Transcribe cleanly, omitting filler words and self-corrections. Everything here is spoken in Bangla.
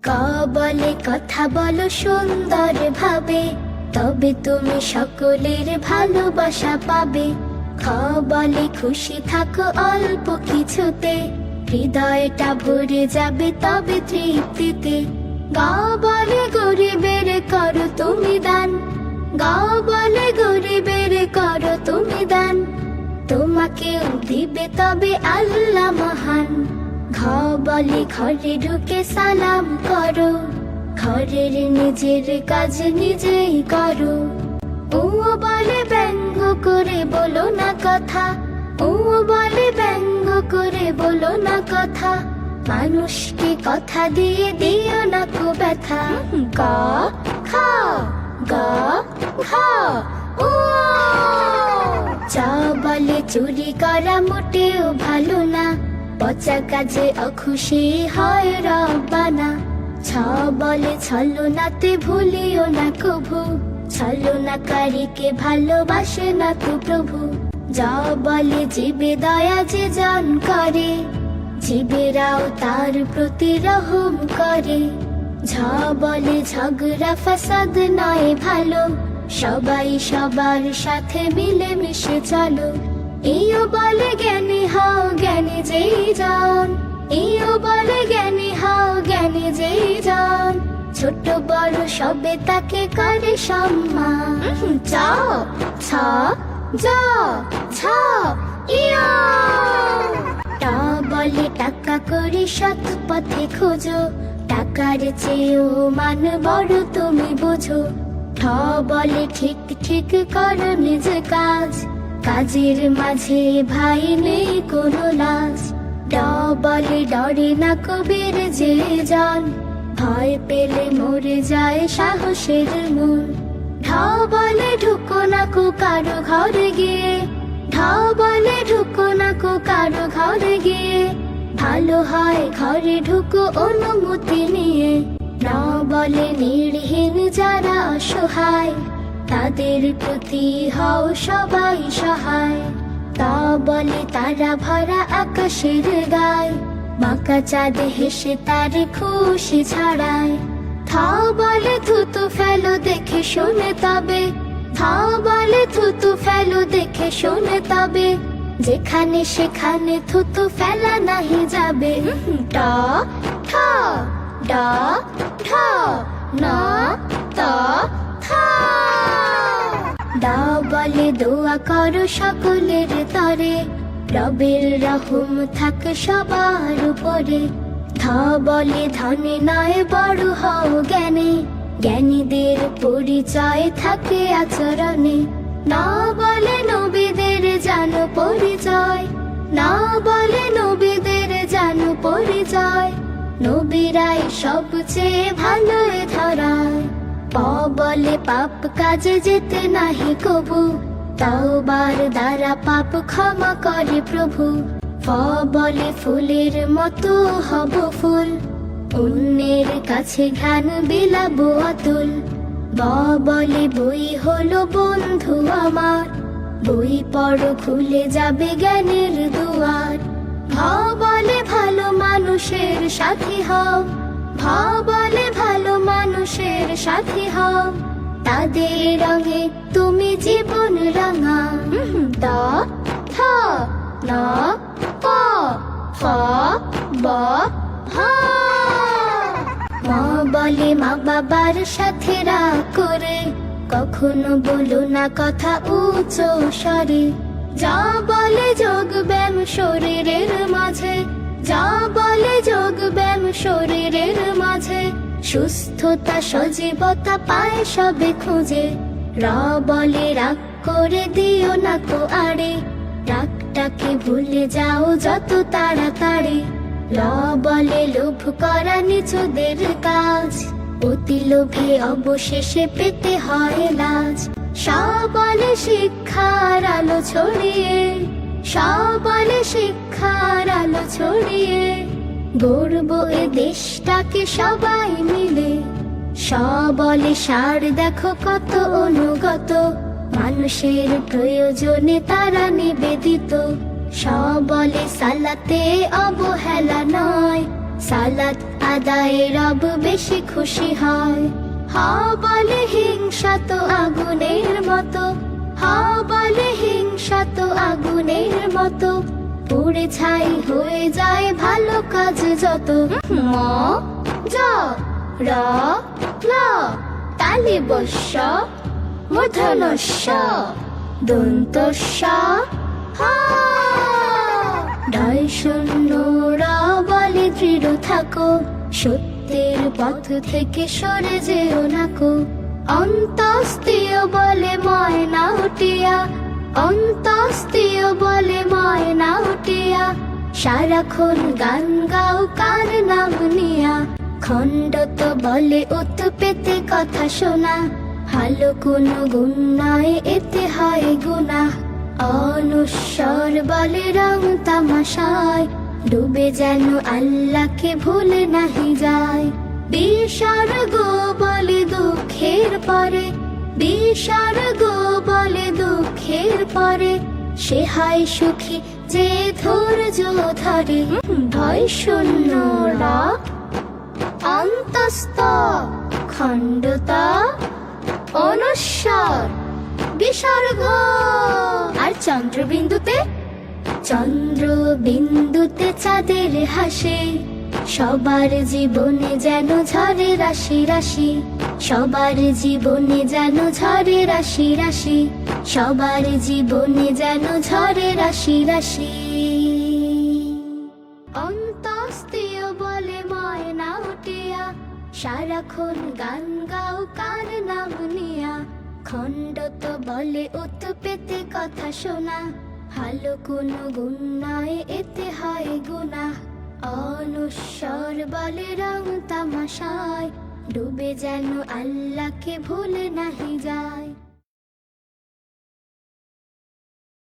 ক বলে কথা বলো সুন্দর ভাবে, তবে তুমি সকলের ভালোবাসা পাবে। খ বলে খুশি থাকো অল্প কিছুতে, হৃদয়টা ভরে যাবে তবে তৃপ্তিতে। গ বলে গরিবের করো তুমি দান, গ বলে গরিবের করো তুমি দান, তোমাকেও দিবে তবে আল্লাহ মহান। ঘ বলে ঘরে ঢুকে সালাম করো, ঘরের নিজের কাজ নিজেই করো। ও বলে ব্যঙ্গ করে বলো না কথা, ও বলে ব্যঙ্গ করে বলো না কথা, মানুষকে কথা দিয়ে দিও না কো ব্যথা। গ খ গ ঘ ও। চ বলে চুরি করা মোটেও ভালো না, পচা কাজে অখুশি হয় রব্বানা। ছ বলে ছলনাতে ভুলিও না কভু, ছলনাকারীকে ভালোবাসে না তো প্রভু। জ বলে জীবে দয়া যে জন করে, জীবেরাও তার প্রতি রহম করে। ঝ বলে ঝগড়া ফাসাদ নয় ভালো, সবাই সবার সাথে মিলে মিশে চলো। ইও বলে জ্ঞানী হও জ্ঞানী যেই জন, ইও বলে জ্ঞানী হও জ্ঞানী যেই জন, ছোট বড় সবে তাকে করে সম্মান। চ ছ জ ছ ইয়। ট বলে টাকা করে সৎ পথে খোঁজো, টাকার চেয়েও মান বড় তুমি বোঝো। ঠ বলে ঠিক ঠিক করো নিজ কাজ, কাজের মাঝে ভাই নেই কোনো লাজ। ড বলে ডরে না কবির যে জন, ভয় পেলে মরে যায় সাহসের মন। ঢ বলে ঢুকো না কো কারো ঘরে গিয়ে, ঢ বলে ঢুকো না কো কারো ঘরে গিয়ে, ভালো হয় ঘরে ঢুকো অনুমতি নিয়ে। ন বলে নির্হীন যারা অসহায়, তাদের প্রতি হও সবাই সহায়। ত বলে তারা ভরা আকাশের গায়, বাঁকা চাঁদ হেসে তার খুশি ছড়ায়। থ বলে থুতু ফেলো দেখে শুনে তবে, থ বলে থুতু ফেলো দেখে শুনে তবে, যেখানে সেখানে থুতু ফেলা নাহি যাবে। ট ঠ ড ঢ ন ত থ। দ বলে দোয়া করো সকলের তরে, রবের রহম থাকে সবার উপরে। ধ বলে ধনে নয় বড় হও জ্ঞানে, জ্ঞানীদের পরিচয় থাকে আচরণে। ন বলে নবীদের জানো পরিচয়, ন বলে নবীদের জানো পরিচয়, নবীরাই সবচেয়ে ভালো এ ধরায়। প বলে পাপ কাজে যেতে নাহি কবু, তওবার দ্বারা পাপ ক্ষমা করে প্রভু। ফ বলে ফুলের মতো হব ফুল, অন্যের কাছে ঘ্রাণ বিলাবো অতুল। ব বলে বই হলো বন্ধু আমার, বই পড়ো খুলে যাবে জ্ঞানের দুয়ার। ভ বলে ভালো মানুষের সাথী হও, ভ বলে ভালো মানুষের সাথী হও, তাদের রঙে তুমি জীবন রাঙা। দ থ ন প ফ ব ভ। ম বলে মা বাবার সাথে রাগ করে, কখনো বলো না কথা উচ্চ স্বরে। যা বলে যোগ ব্যায়াম শরীরের মাঝে, যা বলে যোগ ব্যায়াম শরীরের মাঝে, সুস্থতা সজীবতা পায় সবে খুঁজে। র বলে রাগ করে দিও না কো আড়ে, রাগটাকে ভুলে যাও যত তাড়াতাড়ি। ল বলে লোভ করা নিচুদের কাজ, অতি লোভে অবশেষে পেতে হয় লাজ। স বলে শিক্ষার আলো ছড়িয়ে, স বলে শিক্ষার আলো ছড়িয়ে, গর্ব এ দেশটাকে সবাই মিলে। স বলে সার দেখো কত অনুগত, মানুষের প্রয়োজনে তারা নিবেদিত। স বলে সালাতে অবহেলা নয়, সালাত আদায়ে রব বেশি খুশি হয়। হা বলে হিংসা তো আগুনের মতো, হা বলে হিংসা তো আগুনের মতো, পুড়ে ছাই হয়ে যায় ভালো কাজ যত। ম জ র ল তালি বস্য মূর্ধন্যস্য দন্তস্য হা। ঢাই শূন্য র বলে দৃঢ় থাকো, সত্যের পথ থেকে সরে যেও নাকো। অন্তস্তীয় বলে ময়না উঠিয়া, অন্তস্তীয় বলে ময়না উঠিয়া, সারাক্ষণ গান গাও কার নাম নিয়া। খণ্ডত বলে উত পেতে কথা শোনা, ভালো কোনো গুণ নয় এতে হয় গুনাহ। অনুস্বর বলে রং তামাশায়, ডুবে যেন আল্লাহকে ভুলে নাহি যায়। বিসর্গ বলে দুঃখের পরে, বিসর্গ বলে দুঃখের পরে, সে হয় সুখী যে ধৈর্য ধরে। ভয় শূন্য র অন্তস্থ খণ্ডত অনুস্বর বিসর্গ। আর চন্দ্রবিন্দুতে, চন্দ্রবিন্দুতে চাঁদের হাসে, সবার জীবনে যেন ঝরে রাশি রাশি, সবার জীবনে যেন ঝরে রাশি রাশি, সবার জীবনে যেন ঝরে রাশি রাশি। অন্তস্তীয় বলে ময়না উঠিয়া, সারাক্ষণ গান গাও কার নাম নিয়া। খণ্ডত বলে উত পেতে কথা শোনা, ভালো কোনো গুণ নয় এতে হয় গুনাহ। অনুস্বর বলে রং তামাশায়, ডুবে যেন আল্লাহকে ভুলে নাহি যায়।